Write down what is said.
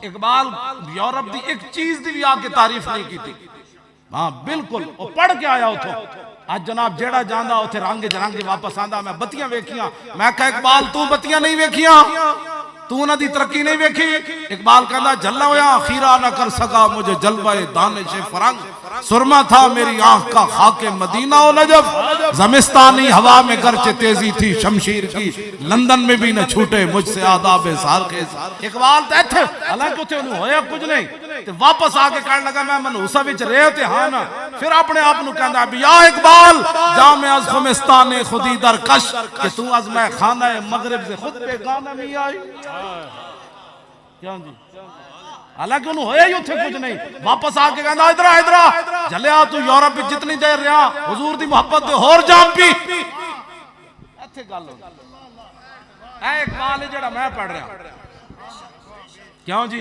Iqbal Europe की एक चीज की भी आके तारीफ नहीं की थी। हाँ बिल्कुल, वो पढ़ के आया उतो। आज जनाब जेड़ा जांदा उथे रंग जरंग वापस आंदा। मैं बत्तियां वेखियां, मैं कहा इकबाल तू बत्तियां नहीं वेखियां, तू उन्हां दी तरक्की नहीं वेखी। इकबाल कहंदा जल्ला होया खीरा ना कर सका मुझे जलवाए दानिश फरंग, सुरमा था मेरी आंख का खाके मदीना ओ नजफ, ज़मिस्तानी हवा में गर्चे तेजी थी शमशीर की, लंदन में भी न छूटे मुझसे आदाब साल के। इकबाल तो इत्थे हालांकि उथे उन्हें होया कुछ नहीं ते वापस आके कहने लगा मैं मनहूसा विच रहे ते हां ना। फिर अपने आप नु कहंदा या इकबाल जामे अज खुमिस्तान खुदी दर कश, कि तू अज मैं खाना मगरिब से खुद बेगाना नहीं आई। क्यों जी? हालांकि उन्हें होया ही उथे कुछ नहीं। वापस आके कहंदा इधर इधर जलिया तू यूरोप में जितनी देर रहा हुजूर दी मोहब्बत दे होर जाम पी। इत्थे गल हो ऐ इकबाल जेड़ा मैं पढ़ रहा। क्यों जी?